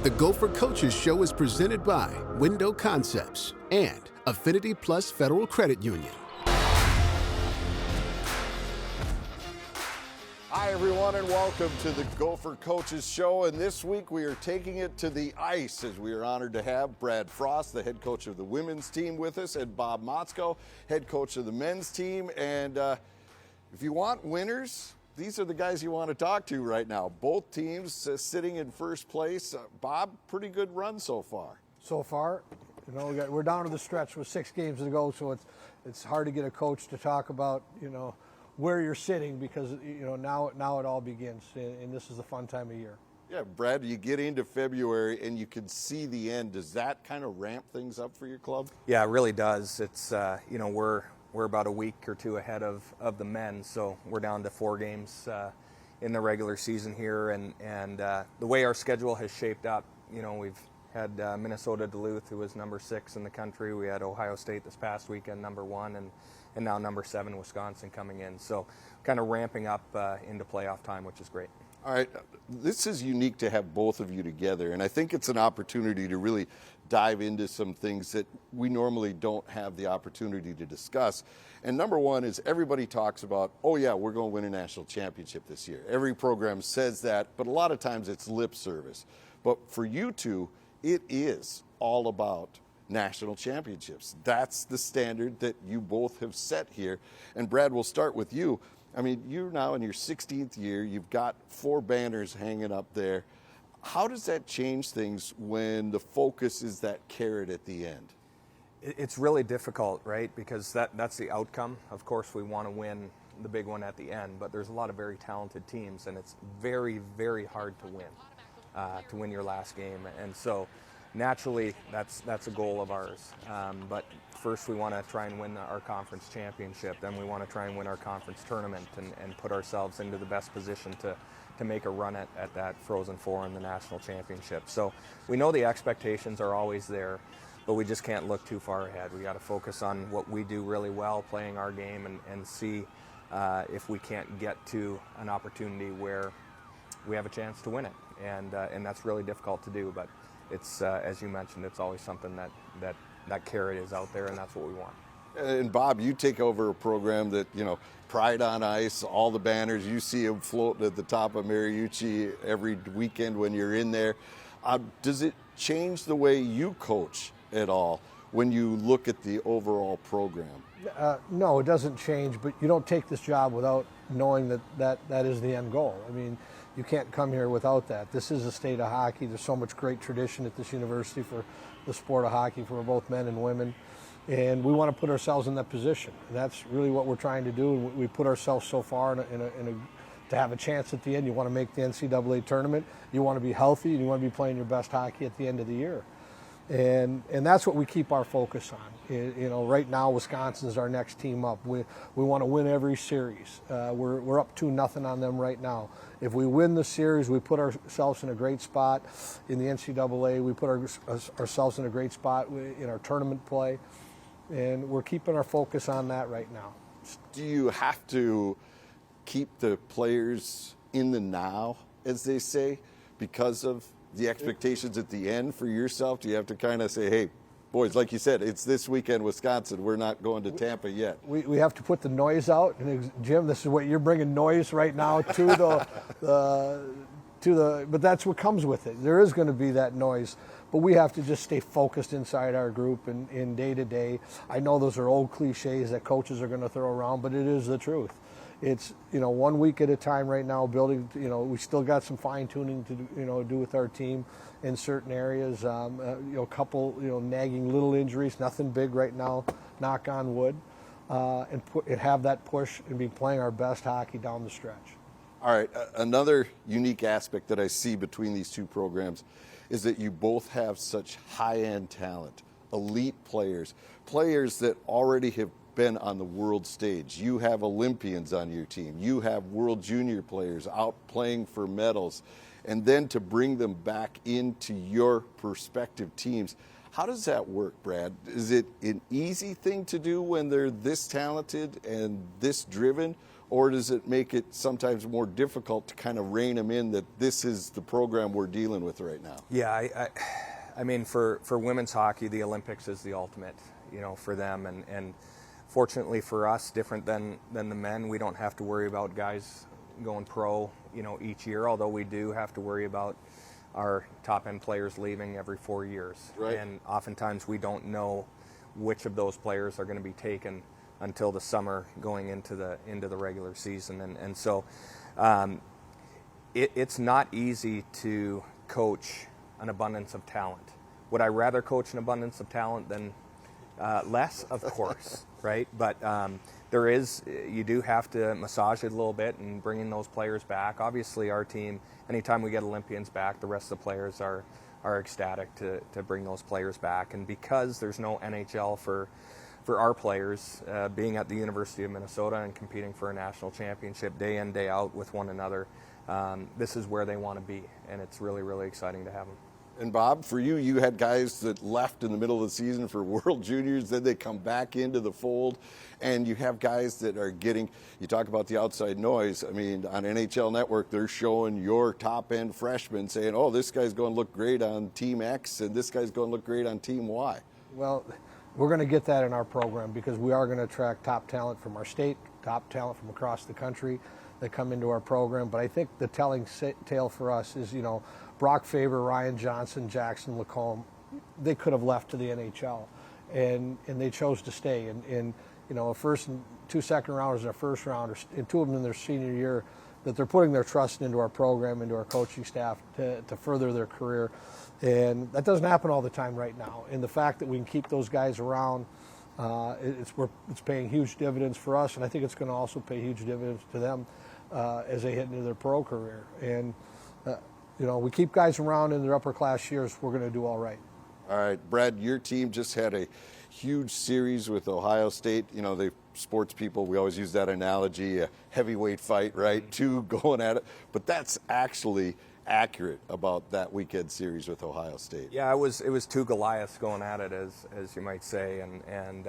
The Gopher Coaches Show is presented by Window Concepts and Affinity Plus Federal Credit Union. Hi, everyone, and welcome to the Gopher Coaches Show. And this week we are taking it to the ice as we are honored to have Brad Frost, the head coach of the women's team, with us, and Bob Motzko, head coach of the men's team. And if you want winners, these are the guys you want to talk to right now. Both teams sitting in first place. Bob, pretty good run so far. So far, you know, we're down to the stretch with 6 games to go, so it's hard to get a coach to talk about, you know, where you're sitting, because, you know, now it all begins, and this is the fun time of year. Yeah, Brad, you get into February and you can see the end. Does that kind of ramp things up for your club? Yeah, it really does. It's you know, we're about a week or two ahead of the men, so we're down to 4 games in the regular season here, and the way our schedule has shaped up, you know, we've had Minnesota Duluth, who was number 6 in the country. We had Ohio State this past weekend, number 1, and now number 7, Wisconsin, coming in. So kind of ramping up into playoff time, which is great. All right, this is unique to have both of you together, and I think it's an opportunity to really dive into some things that we normally don't have the opportunity to discuss. And number one is everybody talks about, oh yeah, we're going to win a national championship this year. Every program says that, but a lot of times it's lip service. But for you two, it is all about national championships. That's the standard that you both have set here. And Brad, we'll start with you. I mean, you're now in your 16th year. You've got 4 banners hanging up there. How does that change things when the focus is that carrot at the end? It's really difficult, right? Because that's the outcome. Of course, we want to win the big one at the end, but there's a lot of very talented teams, and it's very, very hard to win your last game. And so naturally, that's a goal of ours. But first, we want to try and win our conference championship. Then we want to try and win our conference tournament and put ourselves into the best position to make a run at that Frozen Four in the national championship. So we know the expectations are always there, but we just can't look too far ahead. We got to focus on what we do really well, playing our game, and see if we can't get to an opportunity where we have a chance to win it. And that's really difficult to do, but it's, as you mentioned, it's always something that carrot is out there, and that's what we want. And Bob, you take over a program that, you know, Pride on Ice, all the banners, you see them floating at the top of Mariucci every weekend when you're in there. Does it change the way you coach at all when you look at the overall program? No, it doesn't change, but you don't take this job without knowing that is the end goal. I mean, you can't come here without that. This is a state of hockey. There's so much great tradition at this university for the sport of hockey for both men and women, and we want to put ourselves in that position. And that's really what we're trying to do. And we put ourselves so far to have a chance at the end. You want to make the NCAA tournament. You want to be healthy, and you want to be playing your best hockey at the end of the year. And that's what we keep our focus on. You know, right now Wisconsin's our next team up. We want to win every series. We're up 2-0 on them right now. If we win the series, we put ourselves in a great spot in the NCAA. We put ourselves in a great spot in our tournament play, and we're keeping our focus on that right now. Do you have to keep the players in the now, as they say, because of the expectations at the end for yourself? Do you have to kind of say, hey, boys, like you said, it's this weekend, Wisconsin. We're not going to Tampa yet. We have to put the noise out. And Jim, this is what you're bringing noise right now to but that's what comes with it. There is going to be that noise, but we have to just stay focused inside our group and in day to day. I know those are old cliches that coaches are going to throw around, but it is the truth. It's, you know, 1 week at a time right now, building, you know, we still got some fine tuning to, you know, do with our team in certain areas. You know, a couple, you know, nagging little injuries, nothing big right now, knock on wood, and have that push and be playing our best hockey down the stretch. All right, another unique aspect that I see between these two programs is that you both have such high-end talent, elite players that already have been on the world stage. You have Olympians on your team. You have World Junior players out playing for medals. And then to bring them back into your prospective teams, how does that work, Brad? Is it an easy thing to do when they're this talented and this driven? or does it make it sometimes more difficult to kind of rein them in that this is the program we're dealing with right now? Yeah, I mean, for women's hockey, the Olympics is the ultimate, for them. And fortunately for us, different than the men, we don't have to worry about guys going pro, each year, although we do have to worry about our top-end players leaving every 4 years. Right. And oftentimes we don't know which of those players are going to be taken until the summer going into the regular season. And so it's not easy to coach an abundance of talent. Would I rather coach an abundance of talent than less? Of course, right? But you do have to massage it a little bit and bringing those players back. Obviously, our team, anytime we get Olympians back, the rest of the players are ecstatic to bring those players back. And because there's no NHL for our players, being at the University of Minnesota and competing for a national championship day in, day out with one another, this is where they want to be, and it's really, really exciting to have them. And Bob, for you, you had guys that left in the middle of the season for World Juniors, then they come back into the fold, and you have guys that are getting, you talk about the outside noise. I mean, on NHL Network, they're showing your top-end freshmen saying, oh, this guy's going to look great on Team X, and this guy's going to look great on Team Y. Well, we're going to get that in our program because we are going to attract top talent from our state, top talent from across the country that come into our program. But I think the telling tale for us is, Brock Faber, Ryan Johnson, Jackson Lacombe, they could have left to the NHL, and they chose to stay. And a first and 2 second rounders in our first round, and 2 of them in their senior year, that they're putting their trust into our program, into our coaching staff to further their career. And that doesn't happen all the time right now. And the fact that we can keep those guys around, it's paying huge dividends for us, and I think it's going to also pay huge dividends to them as they hit into their pro career. And we keep guys around in their upper class years, we're going to do all right. All right, Brad, your team just had a huge series with Ohio State. The sports people, we always use that analogy, a heavyweight fight, right? 2 going at it. But that's actually accurate about that weekend series with Ohio State. Yeah, it was 2 Goliaths going at it, as you might say, and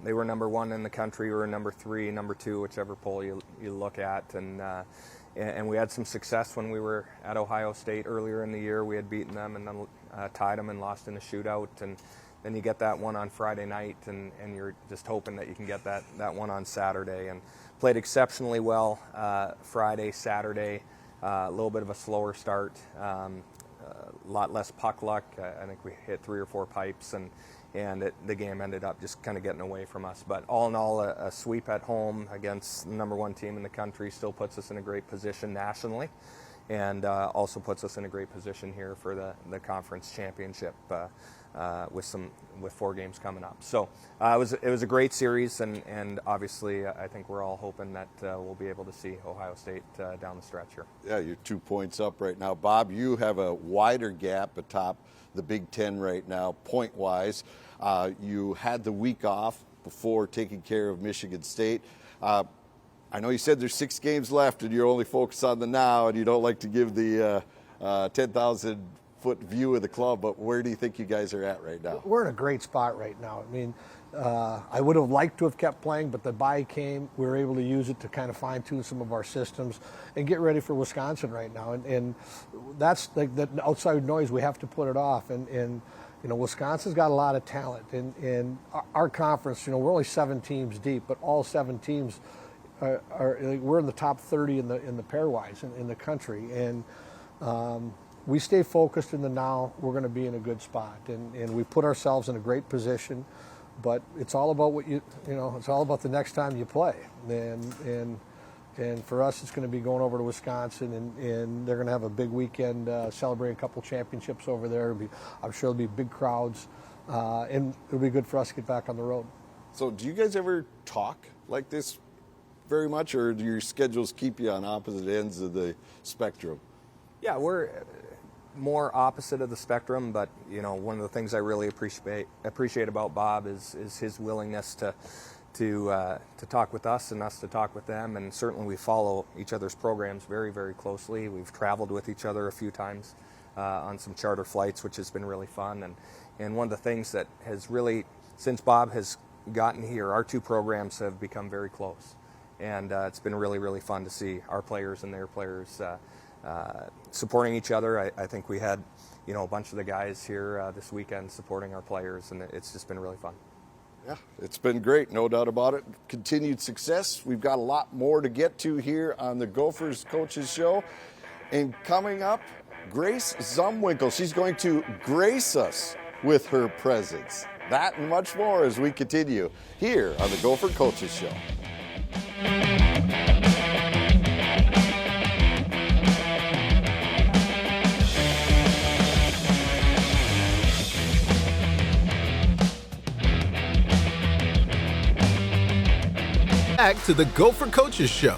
they were number 1 in the country, or number 3, number 2, whichever poll you look at, and we had some success when we were at Ohio State earlier in the year. We had beaten them and then tied them and lost in a shootout, and then you get that one on Friday night, and you're just hoping that you can get that one on Saturday, and played exceptionally well Friday, Saturday. A little bit of a slower start, a lot less puck luck. I think we hit 3 or 4 pipes, and the game ended up just kind of getting away from us. But all in all, a sweep at home against the number 1 team in the country still puts us in a great position nationally, and also puts us in a great position here for the conference championship with 4 games coming up. So it was a great series, and obviously I think we're all hoping that we'll be able to see Ohio State down the stretch here. Yeah, you're 2 points up right now. Bob, you have a wider gap atop the Big Ten right now, point-wise. You had the week off before taking care of Michigan State. I know you said there's 6 games left and you're only focused on the now, and you don't like to give the 10,000-foot view of the club, but where do you think you guys are at right now? We're in a great spot right now. I mean, I would have liked to have kept playing, but the bye came. We were able to use it to kind of fine-tune some of our systems and get ready for Wisconsin right now. And that's like the outside noise. We have to put it off. And Wisconsin's got a lot of talent. And our conference, we're only 7 teams deep, but all 7 teams we're in the top 30 in the pairwise in the country. And we stay focused in the now, we're going to be in a good spot. And we put ourselves in a great position. But it's all about it's all about the next time you play. And for us, it's going to be going over to Wisconsin, and they're going to have a big weekend celebrating a couple championships over there. I'm sure there'll be big crowds, and it'll be good for us to get back on the road. So do you guys ever talk like this very much, or do your schedules keep you on opposite ends of the spectrum? Yeah, we're more opposite of the spectrum, but one of the things I really appreciate about Bob is his willingness to talk with us and us to talk with them, and certainly we follow each other's programs very, very closely. We've traveled with each other a few times on some charter flights, which has been really fun, and one of the things that has really, since Bob has gotten here, our 2 programs have become very close, And it's been really, really fun to see our players and their players supporting each other. I think we had, a bunch of the guys here this weekend supporting our players, and it's just been really fun. Yeah, it's been great, no doubt about it. Continued success. We've got a lot more to get to here on the Gophers Coaches Show. And coming up, Grace Zumwinkle. She's going to grace us with her presence. That and much more as we continue here on the Gopher Coaches Show. Back to the Gopher Coaches Show.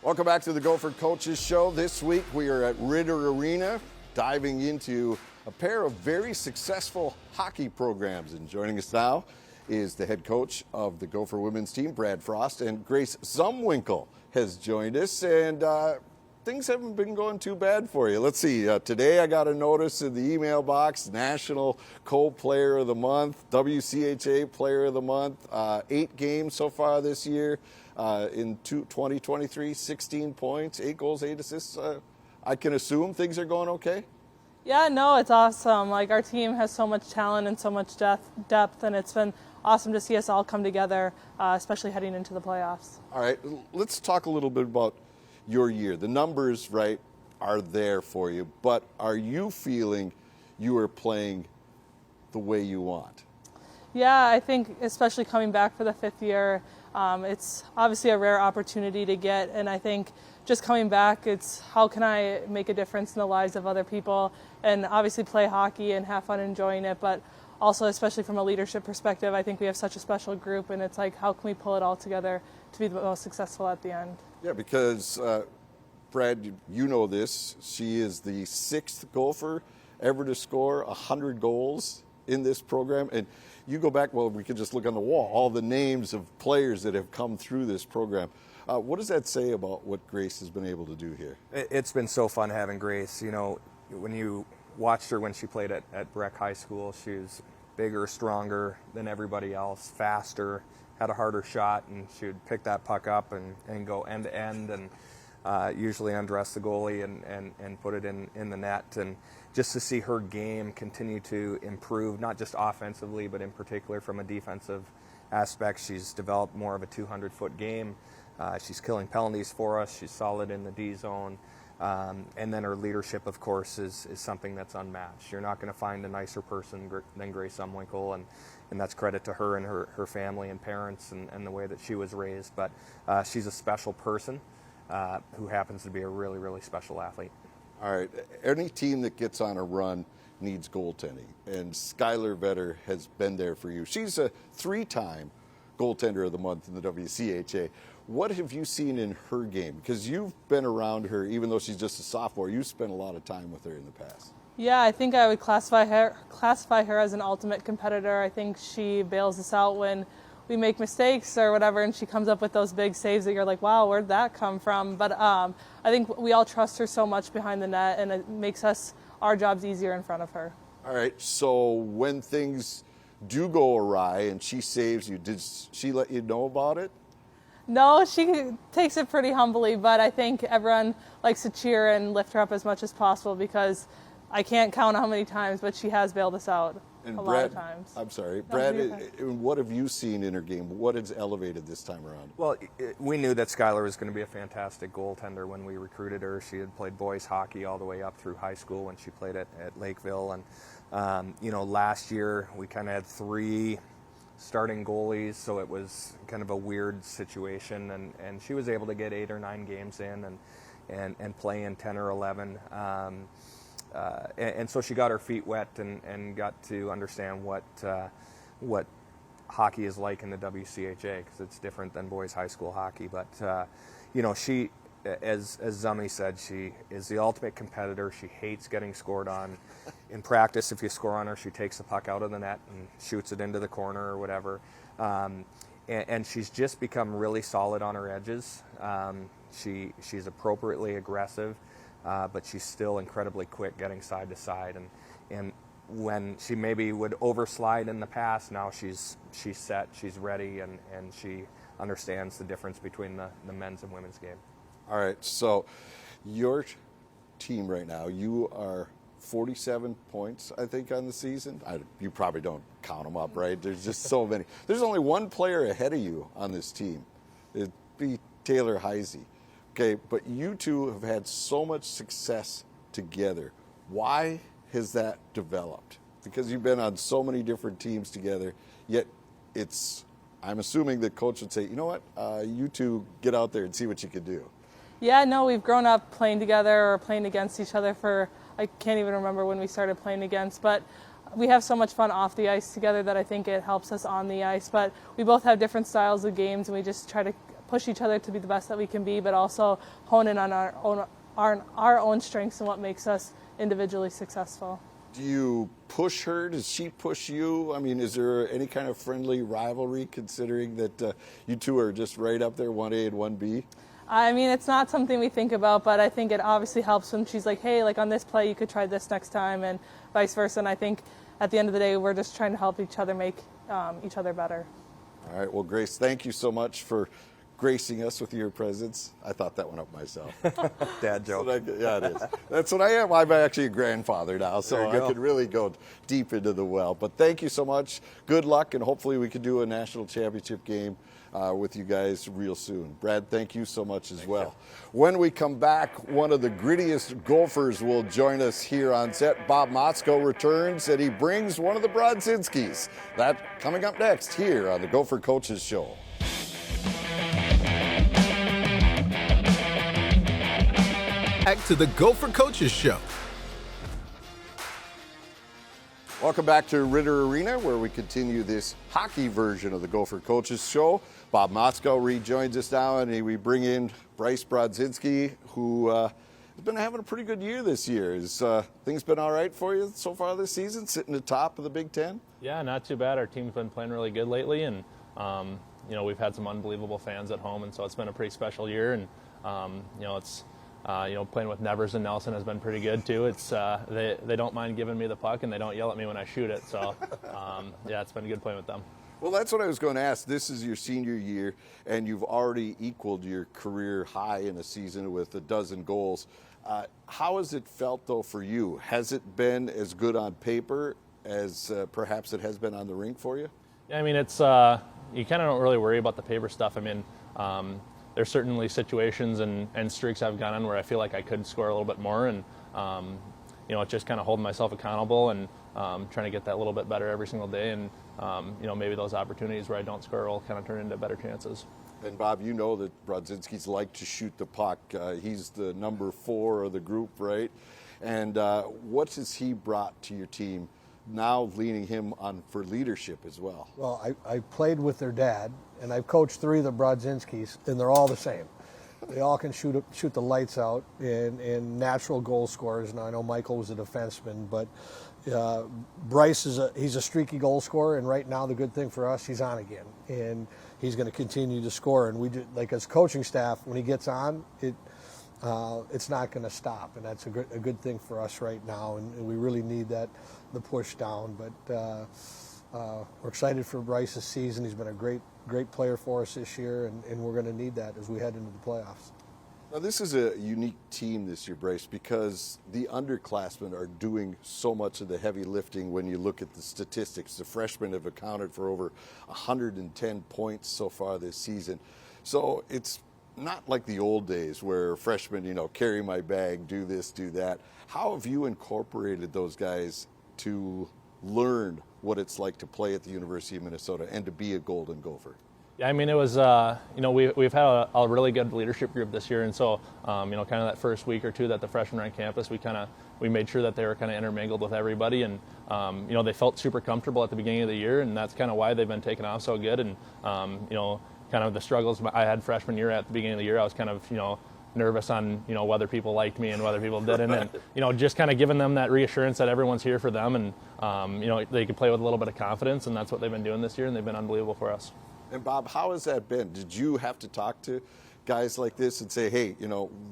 Welcome back to the Gopher Coaches Show. This week we are at Ritter Arena, diving into a pair of very successful hockey programs. And joining us now is the head coach of the Gopher women's team, Brad Frost, and Grace Zumwinkle has joined us. And things haven't been going too bad for you. Let's see. Today I got a notice in the email box, National Co-Player of the Month, WCHA Player of the Month, 8 games so far this year. In 2023, 16 points, 8 goals, 8 assists. I can assume things are going okay? Yeah, no, it's awesome. Like, our team has so much talent and so much depth, and it's been awesome to see us all come together, especially heading into the playoffs. All right, let's talk a little bit about your year. The numbers, right, are there for you, but are you feeling you are playing the way you want? Yeah, I think especially coming back for the 5th year, it's obviously a rare opportunity to get, and I think just coming back, it's how can I make a difference in the lives of other people, and obviously play hockey and have fun enjoying it, but also especially from a leadership perspective, I think we have such a special group, and it's like how can we pull it all together to be the most successful at the end. Yeah, because Brad, you know this, she is the 6th Gopher ever to score 100 goals in this program, and you go back, well, we could just look on the wall, all the names of players that have come through this program. What does that say about what Grace has been able to do here? It's been so fun having Grace. When you watched her when she played at Breck High School, she was bigger, stronger than everybody else, faster, had a harder shot, and she would pick that puck up and go end to end and usually undress the goalie and put it in the net. And just to see her game continue to improve, not just offensively, but in particular from a defensive aspect. She's developed more of a 200-foot game. She's killing penalties for us. She's solid in the D zone. And then her leadership, of course, is something that's unmatched. You're not going to find a nicer person than Grace Zumwinkle, and that's credit to her and her family and parents and the way that she was raised. But she's a special person who happens to be a really, really special athlete. All right, any team that gets on a run needs goaltending, and Skylar Vetter has been there for you. She's a 3-time goaltender of the month in the WCHA. What have you seen in her game? Because you've been around her, even though she's just a sophomore, you spent a lot of time with her in the past. Yeah, I think I would classify her as an ultimate competitor. I think she bails us out when we make mistakes or whatever, and she comes up with those big saves that you're like, wow, where'd that come from? But I think we all trust her so much behind the net, and it makes our jobs easier in front of her. All right, so when things do go awry and she saves you, did she let you know about it? No, she takes it pretty humbly, but I think everyone likes to cheer and lift her up as much as possible because I can't count how many times, but she has bailed us out and a Brad, lot of times. I'm sorry. Brad, what have you seen in her game? What has elevated this time around? Well, we knew that Skylar was going to be a fantastic goaltender when we recruited her. She had played boys hockey all the way up through high school when she played at Lakeville. And, last year we kind of had 3 starting goalies, so it was kind of a weird situation. And she was able to get 8 or 9 games in and play in 10 or 11. And so she got her feet wet and got to understand what hockey is like in the WCHA, because it's different than boys high school hockey. But she, as Zummy said, she is the ultimate competitor. She hates getting scored on. In practice, if you score on her, she takes the puck out of the net and shoots it into the corner or whatever. And she's just become really solid on her edges. She's appropriately aggressive. But she's still incredibly quick getting side to side, and when she maybe would overslide in the past, now she's set, she's ready, and she understands the difference between the men's and women's game. All right, so your team right now, you are 47 points, I think, on the season. You probably don't count them up, right? There's just so many. There's only one player ahead of you on this team. It'd be Taylor Heisey. Okay, but you two have had so much success together. Why has that developed? Because you've been on so many different teams together, yet I'm assuming that coach would say, you know what, you two get out there and see what you can do. Yeah, no, we've grown up playing together or playing against each other for, I can't even remember when we started playing against, but we have so much fun off the ice together that I think it helps us on the ice. But we both have different styles of games, and we just try to push each other to be the best that we can be, but also hone in on our own strengths and what makes us individually successful. Do you push her? Does she push you? I mean, is there any kind of friendly rivalry considering that you two are just right up there, 1A and 1B? I mean, it's not something we think about, but I think it obviously helps when she's like, hey, like on this play, you could try this next time, and vice versa. And I think at the end of the day, we're just trying to help each other make each other better. All right. Well, Grace, thank you so much for gracing us with your presence. I thought that one up myself. Dad joke. Yeah, it is. That's what I am. I'm actually a grandfather now, so I could really go deep into the well. But thank you so much. Good luck, and hopefully we can do a national championship game with you guys real soon. Brad, thank you so much as well. When we come back, one of the grittiest Gophers will join us here on set. Bob Motzko returns, and he brings one of the Brodzinskis. That coming up next here on the Gopher Coaches Show. Back to the Gopher Coaches Show. Welcome back to Ritter Arena, where we continue this hockey version of the Gopher Coaches Show. Bob Motzko rejoins us now, and we bring in Bryce Brodzinski, who has been having a pretty good year this year. Has things been all right for you so far this season, sitting at the top of the Big Ten? Yeah, not too bad. Our team's been playing really good lately, and we've had some unbelievable fans at home, and so it's been a pretty special year. And it's playing with Nevers and Nelson has been pretty good too. It's they don't mind giving me the puck, and they don't yell at me when I shoot it. So it's been good playing with them. Well, that's what I was going to ask. This is your senior year, and you've already equaled your career high in a season with 12 goals. How has it felt, though, for you? Has it been as good on paper as perhaps it has been on the rink for you? Yeah, I mean, it's you kind of don't really worry about the paper stuff. I mean, there's certainly situations and streaks I've gone on where I feel like I could score a little bit more, and it's just kind of holding myself accountable and trying to get that little bit better every single day, and maybe those opportunities where I don't score will kind of turn into better chances. And Bob, you know that Brodzinski's like to shoot the puck. He's the number 4 of the group, right? And what has he brought to your team, now leaning him on for leadership as well? Well, I played with their dad, and I've coached 3 of the Brodzinskis, and they're all the same. They all can shoot the lights out and natural goal scorers. Now I know Michael was a defenseman, but Bryce he's a streaky goal scorer, and right now the good thing for us, he's on again, and he's going to continue to score. And we do, like as coaching staff, when he gets on, it's not going to stop, and that's a good thing for us right now. And we really need the push down. But we're excited for Bryce's season. He's been a great player for us this year, and we're going to need that as we head into the playoffs. Now, this is a unique team this year, Bryce, because the underclassmen are doing so much of the heavy lifting when you look at the statistics. The freshmen have accounted for over 110 points so far this season. So it's not like the old days where freshmen, carry my bag, do this, do that. How have you incorporated those guys to learn what it's like to play at the University of Minnesota and to be a Golden Gopher? Yeah, I mean, it was, we've had a really good leadership group this year, and so, kind of that first week or two that the freshmen were on campus, we made sure that they were kind of intermingled with everybody, and, they felt super comfortable at the beginning of the year, and that's kind of why they've been taking off so good, and, kind of the struggles I had freshman year at the beginning of the year, I was kind of, nervous on, whether people liked me and whether people didn't, and, just kind of giving them that reassurance that everyone's here for them, and, they could play with a little bit of confidence, and that's what they've been doing this year, and they've been unbelievable for us. And Bob, how has that been? Did you have to talk to guys like this and say, hey,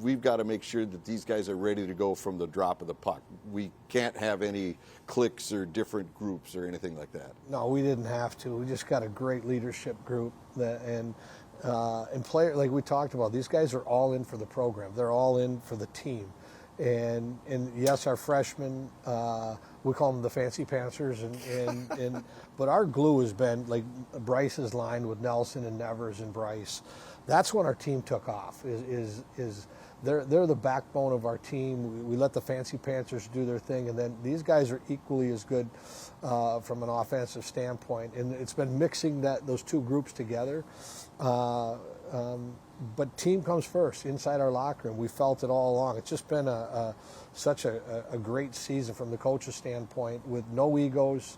we've got to make sure that these guys are ready to go from the drop of the puck? We can't have any cliques or different groups or anything like that. No, we didn't have to. We just got a great leadership group, and and player, like we talked about, these guys are all in for the program. They're all in for the team. And yes, our freshmen, we call them the fancy pantsers, but our glue has been, like Bryce's line with Nelson and Nevers and Bryce. That's when our team took off. They're the backbone of our team. We let the fancy pantsers do their thing, and then these guys are equally as good from an offensive standpoint. And it's been mixing those two groups together. But team comes first inside our locker room. We felt it all along. It's just been such a great season from the coach's standpoint, with no egos.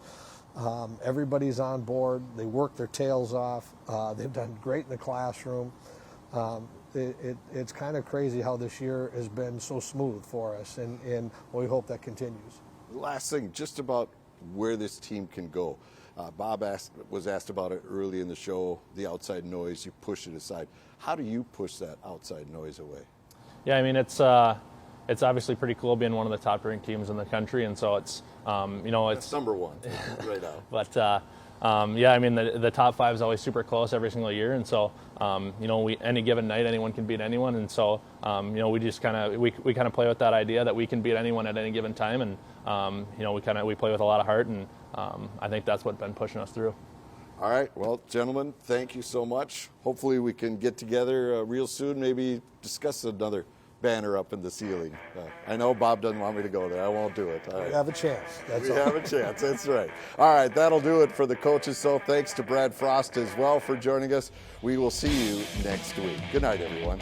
Everybody's on board. They work their tails off. They've done great in the classroom. It's kind of crazy how this year has been so smooth for us, and we hope that continues. Last thing, just about where this team can go. Bob was asked about it early in the show, the outside noise, you push it aside. How do you push that outside noise away? Yeah, I mean, it's obviously pretty cool being one of the top-ranked teams in the country, and so it's, it's number one right now. But yeah, I mean, the top five is always super close every single year, and so any given night anyone can beat anyone, and so we just kind of play with that idea that we can beat anyone at any given time, and we play with a lot of heart, and I think that's what's been pushing us through. All right, well, gentlemen, thank you so much. Hopefully we can get together real soon, maybe discuss another banner up in the ceiling. I know Bob doesn't want me to go there. I won't do it. All right. We have a chance. We have a chance. That's right. All right, that'll do it for the Coaches Show. Thanks to Brad Frost as well for joining us. We will see you next week. Good night, everyone.